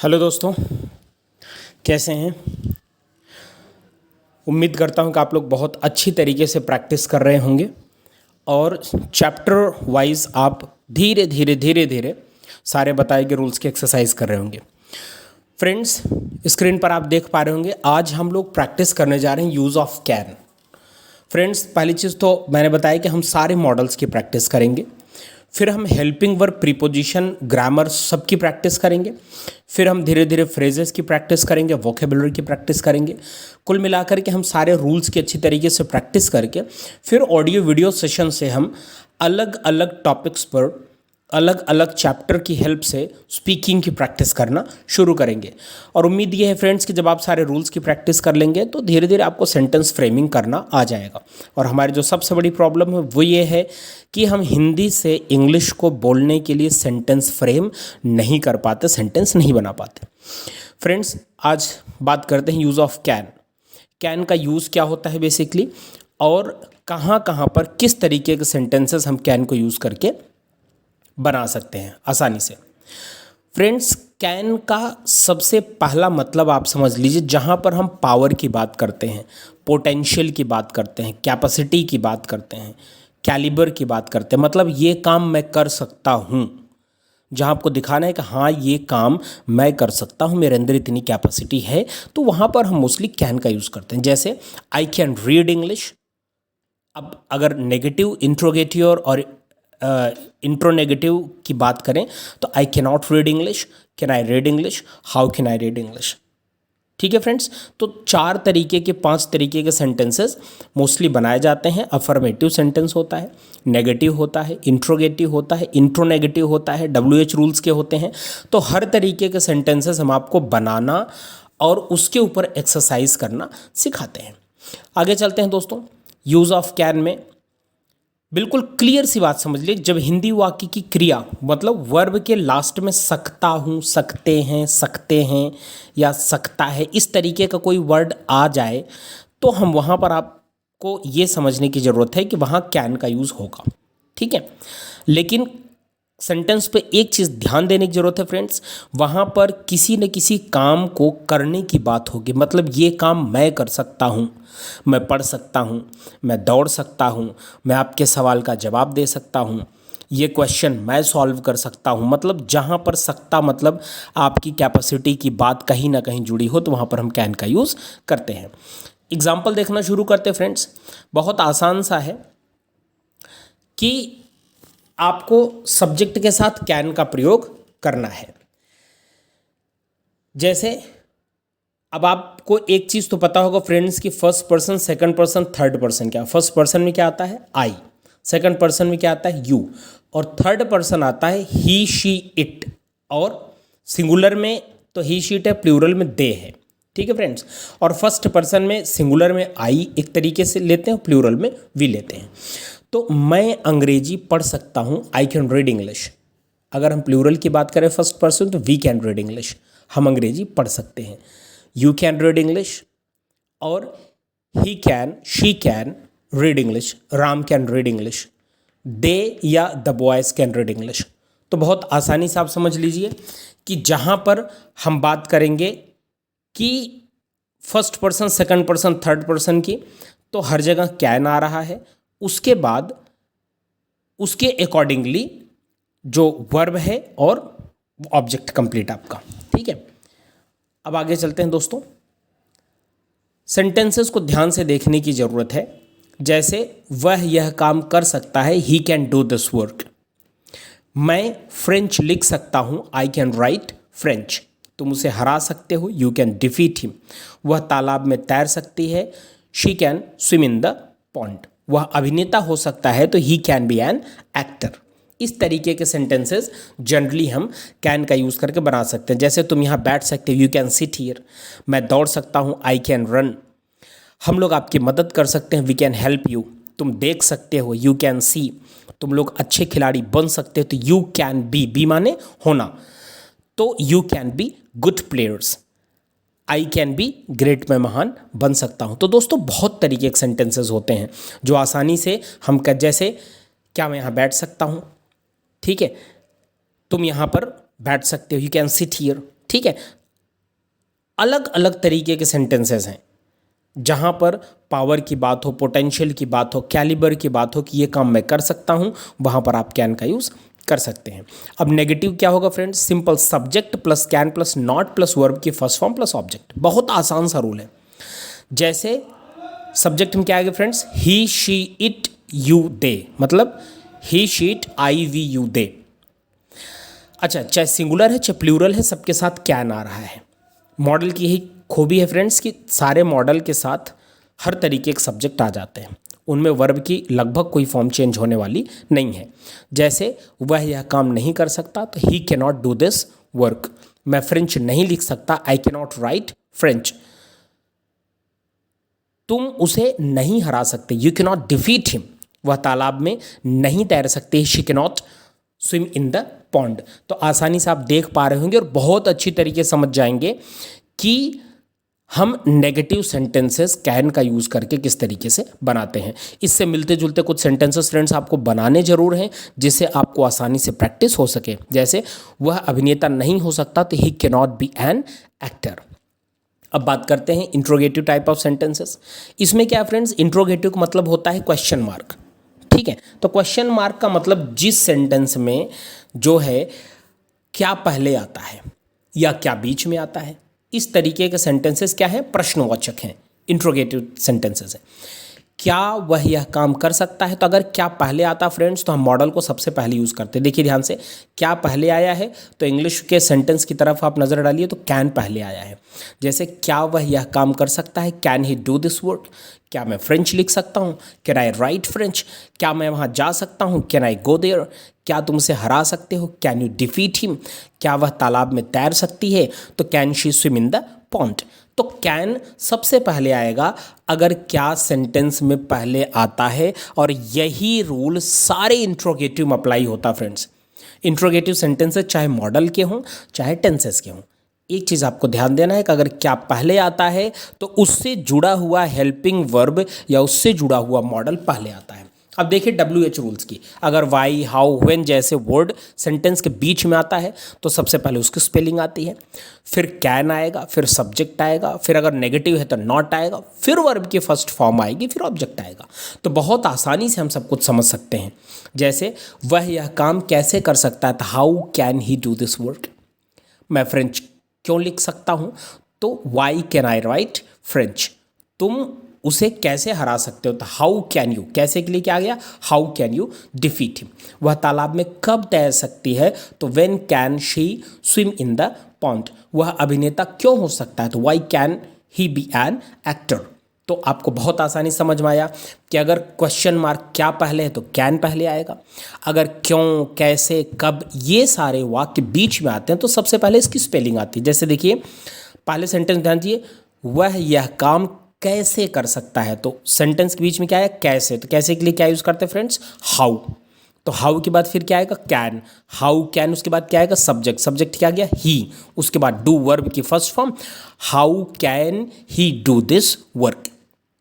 Hello दोस्तों, कैसे हैं। उम्मीद करता हूं कि आप लोग बहुत अच्छी तरीके से प्रैक्टिस कर रहे होंगे और चैप्टर वाइज आप धीरे धीरे धीरे धीरे सारे बताए गए रूल्स की एक्सरसाइज कर रहे होंगे। फ्रेंड्स, स्क्रीन पर आप देख पा रहे होंगे आज हम लोग प्रैक्टिस करने जा रहे हैं यूज़ ऑफ कैन। फ्रेंड्स, पहली चीज़ तो मैंने बताया कि हम सारे मॉडल्स की प्रैक्टिस करेंगे, फिर हम हेल्पिंग वर्ब, प्रीपोजिशन, ग्रामर सबकी प्रैक्टिस करेंगे, फिर हम धीरे धीरे फ्रेजेस की प्रैक्टिस करेंगे, वोकेबुलरी की प्रैक्टिस करेंगे। कुल मिलाकर के हम सारे रूल्स की अच्छी तरीके से प्रैक्टिस करके फिर ऑडियो वीडियो सेशन से हम अलग अलग टॉपिक्स पर अलग अलग चैप्टर की हेल्प से स्पीकिंग की प्रैक्टिस करना शुरू करेंगे। और उम्मीद ये है फ्रेंड्स कि जब आप सारे रूल्स की प्रैक्टिस कर लेंगे तो धीरे धीरे आपको सेंटेंस फ्रेमिंग करना आ जाएगा। और हमारी जो सबसे बड़ी प्रॉब्लम है वो ये है कि हम हिंदी से इंग्लिश को बोलने के लिए सेंटेंस फ्रेम नहीं कर पाते, सेंटेंस नहीं बना पाते। फ्रेंड्स, आज बात करते हैं यूज़ ऑफ कैन। कैन का यूज़ क्या होता है बेसिकली, और कहाँ कहाँ पर किस तरीके के सेंटेंसेस हम कैन को यूज़ करके बना सकते हैं आसानी से। फ्रेंड्स, कैन का सबसे पहला मतलब आप समझ लीजिए, जहाँ पर हम पावर की बात करते हैं, पोटेंशियल की बात करते हैं, कैपेसिटी की बात करते हैं, कैलिबर की बात करते हैं, मतलब ये काम मैं कर सकता हूँ, जहाँ आपको दिखाना है कि हाँ ये काम मैं कर सकता हूँ, मेरे अंदर इतनी कैपेसिटी है, तो वहाँ पर हम मोस्टली कैन का यूज़ करते हैं। जैसे आई कैन रीड इंग्लिश। अब अगर नेगेटिव, इंट्रोगेटिव और इंट्रोनेगेटिव की बात करें तो I can not read English, can I read English, how can I read English. ठीक है फ्रेंड्स, तो 4 तरीके के 5 तरीके के सेंटेंसेस मोस्टली बनाए जाते हैं। अफर्मेटिव सेंटेंस होता है, नेगेटिव होता है, इंट्रोगेटिव होता है, इंट्रोनेगेटिव होता है, WH रूल्स के होते हैं। तो हर तरीके के सेंटेंसेस हम आपको बनाना और उसके ऊपर एक्सरसाइज करना सिखाते हैं। आगे चलते हैं दोस्तों। यूज़ ऑफ कैन में बिल्कुल क्लियर सी बात समझ लीजिए, जब हिंदी वाक्य की क्रिया मतलब वर्ब के लास्ट में सकता हूँ, सकते हैं या सकता है, इस तरीके का कोई वर्ड आ जाए तो हम वहाँ पर आपको ये समझने की ज़रूरत है कि वहाँ कैन का यूज़ होगा। ठीक है, लेकिन सेंटेंस पे एक चीज़ ध्यान देने की ज़रूरत है फ्रेंड्स, वहाँ पर किसी न किसी काम को करने की बात होगी। मतलब ये काम मैं कर सकता हूँ, मैं पढ़ सकता हूँ, मैं दौड़ सकता हूँ, मैं आपके सवाल का जवाब दे सकता हूँ, ये क्वेश्चन मैं सॉल्व कर सकता हूँ। मतलब जहाँ पर सकता मतलब आपकी कैपेसिटी की बात कहीं ना कहीं जुड़ी हो तो वहाँ पर हम कैन का यूज़ करते हैं। एग्जाम्पल देखना शुरू करते हैं फ्रेंड्स। बहुत आसान सा है कि आपको सब्जेक्ट के साथ कैन का प्रयोग करना है। जैसे अब आपको एक चीज़ तो पता होगा फ्रेंड्स कि first person, second person, third person क्या। फर्स्ट पर्सन में क्या आता है? आई। सेकंड पर्सन में क्या आता है? यू। और थर्ड पर्सन आता है ही, शी, इट। और सिंगुलर में तो ही, शी, इट है, प्लूरल में दे है। ठीक है फ्रेंड्स। और फर्स्ट पर्सन में सिंगुलर में आई एक तरीके से लेते हैं, प्लूरल में वी लेते हैं। तो मैं अंग्रेजी पढ़ सकता हूँ, आई कैन रीड इंग्लिश। अगर हम प्लूरल की बात करें फर्स्ट पर्सन तो वी कैन रीड इंग्लिश, हम अंग्रेजी पढ़ सकते हैं। यू कैन रीड इंग्लिश और he can, she can read English, Ram can read English, they या the boys can read English. तो बहुत आसानी से आप समझ लीजिए कि जहाँ पर हम बात करेंगे कि first person, second person, third person की, तो हर जगह कैन आ रहा है। उसके बाद उसके अकॉर्डिंगली जो वर्ब है और ऑब्जेक्ट कंप्लीट आपका। ठीक है, अब आगे चलते हैं दोस्तों। सेंटेंसेस को ध्यान से देखने की ज़रूरत है। जैसे वह यह काम कर सकता है, he can do this work. मैं फ्रेंच लिख सकता हूँ, आई कैन राइट फ्रेंच। तुम उसे हरा सकते हो, यू कैन डिफीट हिम। वह तालाब में तैर सकती है, she can swim in the pond. वह अभिनेता हो सकता है तो he can be an actor. इस तरीके के सेंटेंसेस जनरली हम कैन का यूज़ करके बना सकते हैं। जैसे तुम यहाँ बैठ सकते हो, यू कैन सिट हियर। मैं दौड़ सकता हूँ, आई कैन रन। हम लोग आपकी मदद कर सकते हैं, वी कैन हेल्प यू। तुम देख सकते हो, यू कैन सी। तुम लोग अच्छे खिलाड़ी बन सकते हो तो यू कैन बी माने होना, तो you can be good players. I can be great, मैं महान बन सकता हूँ। तो दोस्तों बहुत तरीके के सेंटेंसेस होते हैं जो आसानी से हम कर, जैसे क्या मैं यहाँ बैठ सकता हूँ, ठीक है, तुम यहाँ पर बैठ सकते हो, यू कैन सिट हियर। ठीक है। अलग अलग तरीके के सेंटेंसेस हैं जहाँ पर पावर की बात हो, पोटेंशियल की बात हो, कैलिबर की बात हो कि ये काम मैं कर सकता हूँ, वहाँ पर आप कैन का यूज़ कर सकते हैं। अब नेगेटिव क्या होगा friends? Simple subject plus can plus not plus verb की फर्स्ट फॉर्म प्लस ऑब्जेक्ट। बहुत आसान सा रूल है। जैसे सब्जेक्ट में क्या आएगा friends? He she it you they, मतलब he she it I we you they. अच्छा, चाहे सिंगुलर है चाहे प्लूरल है, सबके साथ कैन आ रहा है। मॉडल की यही खूबी है फ्रेंड्स कि सारे मॉडल के साथ हर तरीके के सब्जेक्ट आ जाते हैं, उनमें वर्ब की लगभग कोई फॉर्म चेंज होने वाली नहीं है। जैसे वह यह काम नहीं कर सकता तो he can not do this work. मैं फ्रेंच नहीं लिख सकता, I can not right French. तुम उसे नहीं हरा सकते, you can not defeat him. वह तालाब में नहीं तैर सकते, she can not swim in the pond. तो आसानी से आप देख पा रहे होंगे और बहुत अच्छी तरीके से समझ जाएंगे कि हम नेगेटिव सेंटेंसेस कैन का यूज़ करके किस तरीके से बनाते हैं। इससे मिलते जुलते कुछ सेंटेंसेस फ्रेंड्स आपको बनाने जरूर हैं, जिससे आपको आसानी से प्रैक्टिस हो सके। जैसे वह अभिनेता नहीं हो सकता तो he can not be an actor. अब बात करते हैं इंट्रोगेटिव टाइप ऑफ सेंटेंसेस। इसमें क्या फ्रेंड्स? इंट्रोगेटिव का मतलब होता है क्वेश्चन मार्क, ठीक है। तो क्वेश्चन मार्क का मतलब जिस सेंटेंस में जो है क्या पहले आता है या क्या बीच में आता है, इस तरीके के सेंटेंसेस क्या है? प्रश्नवाचक हैं, इंट्रोगेटिव सेंटेंसेस हैं। क्या वह यह काम कर सकता है? तो अगर क्या पहले आता फ्रेंड्स तो हम मॉडल को सबसे पहले यूज़ करते हैं। देखिए ध्यान से, क्या पहले आया है तो इंग्लिश के सेंटेंस की तरफ आप नज़र डालिए तो कैन पहले आया है। जैसे क्या वह यह काम कर सकता है? Can he do this work. क्या मैं फ्रेंच लिख सकता हूँ? Can I write French. क्या मैं वहाँ जा सकता हूँ? Can I go there. क्या तुम उसे हरा सकते हो? Can you defeat him. क्या वह तालाब में तैर सकती है? तो can she swim in the pond. तो कैन सबसे पहले आएगा अगर क्या सेंटेंस में पहले आता है, और यही रूल सारे इंट्रोगेटिव में अप्लाई होता फ्रेंड्स। इंट्रोगेटिव सेंटेंसेस चाहे मॉडल के हों चाहे टेंसेस के हों, एक चीज़ आपको ध्यान देना है कि अगर क्या पहले आता है तो उससे जुड़ा हुआ हेल्पिंग वर्ब या उससे जुड़ा हुआ मॉडल पहले आता है। अब देखिए WH रूल्स की, अगर वाई, हाउ, व्हेन जैसे वर्ड सेंटेंस के बीच में आता है तो सबसे पहले उसकी स्पेलिंग आती है, फिर कैन आएगा, फिर सब्जेक्ट आएगा, फिर अगर नेगेटिव है तो नॉट आएगा, फिर वर्ब की फर्स्ट फॉर्म आएगी, फिर ऑब्जेक्ट आएगा। तो बहुत आसानी से हम सब कुछ समझ सकते हैं। जैसे वह यह काम कैसे कर सकता है, तो how can he do this work. मैं फ्रेंच क्यों लिख सकता हूँ, तो why can I write French. तुम उसे कैसे हरा सकते हो, तो हाउ कैन यू, कैसे के लिए क्या आ गया? How can you defeat him. वह तालाब में कब तैर सकती है, तो when can she swim in the pond. वह अभिनेता क्यों हो सकता है, तो why can he be an actor. तो आपको बहुत आसानी समझ में आया कि अगर क्वेश्चन मार्क क्या पहले है तो कैन पहले आएगा, अगर क्यों, कैसे, कब ये सारे वाक्य बीच में आते हैं तो सबसे पहले इसकी स्पेलिंग आती है। जैसे देखिए पहले सेंटेंस ध्यान दीजिए, वह यह काम कैसे कर सकता है, तो सेंटेंस के बीच में क्या है? कैसे। तो कैसे के लिए क्या यूज़ करते हैं फ्रेंड्स? हाउ। तो हाउ के बाद फिर क्या आएगा? कैन। हाउ कैन, उसके बाद क्या आएगा? सब्जेक्ट। सब्जेक्ट क्या गया? ही। उसके बाद डू, वर्ब की first form. How can he do this work.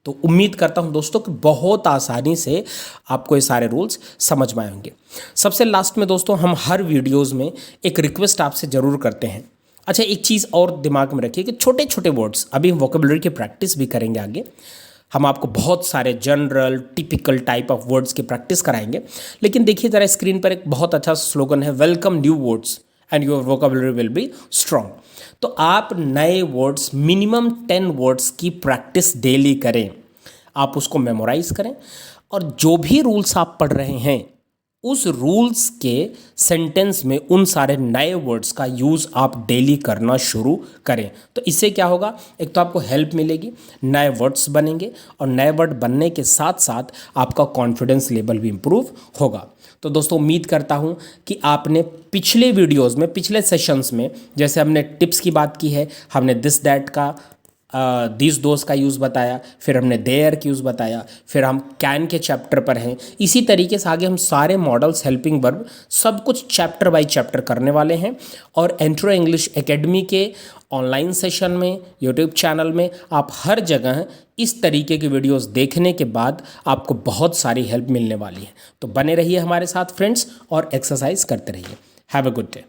तो उम्मीद करता हूं दोस्तों कि बहुत आसानी से आपको ये सारे रूल्स समझ में आए होंगे। सबसे लास्ट में दोस्तों हम हर वीडियोज़ में एक रिक्वेस्ट आपसे ज़रूर करते हैं। अच्छा, एक चीज़ और दिमाग में रखिए कि छोटे छोटे वर्ड्स, अभी हम वोकेबुलरी की प्रैक्टिस भी करेंगे आगे, हम आपको बहुत सारे general typical type of words की प्रैक्टिस कराएंगे। लेकिन देखिए ज़रा स्क्रीन पर एक बहुत अच्छा स्लोगन है, welcome new words and your vocabulary will be strong. तो आप नए वर्ड्स, मिनिमम 10 वर्ड्स की प्रैक्टिस डेली करें, आप उसको मेमोराइज करें, और जो भी रूल्स आप पढ़ रहे हैं उस रूल्स के सेंटेंस में उन सारे नए वर्ड्स का यूज़ आप डेली करना शुरू करें। तो इससे क्या होगा? एक तो आपको हेल्प मिलेगी, नए वर्ड्स बनेंगे, और नए वर्ड बनने के साथ साथ आपका कॉन्फिडेंस लेवल भी इम्प्रूव होगा। तो दोस्तों उम्मीद करता हूं कि आपने पिछले वीडियोस में, पिछले सेशंस में, जैसे हमने टिप्स की बात की है, हमने दिस दैट का, दिस दोस्त का यूज़ बताया, फिर हमने देयर की यूज़ बताया, फिर हम कैन के चैप्टर पर हैं। इसी तरीके से आगे हम सारे मॉडल्स, हेल्पिंग वर्ब, सब कुछ चैप्टर बाय चैप्टर करने वाले हैं। और एंट्रो इंग्लिश एकेडमी के ऑनलाइन सेशन में, यूट्यूब चैनल में, आप हर जगह इस तरीके की वीडियोस देखने के बाद आपको बहुत सारी हेल्प मिलने वाली है। तो बने रहिए हमारे साथ फ्रेंड्स और एक्सरसाइज करते रहिए। Have a good day.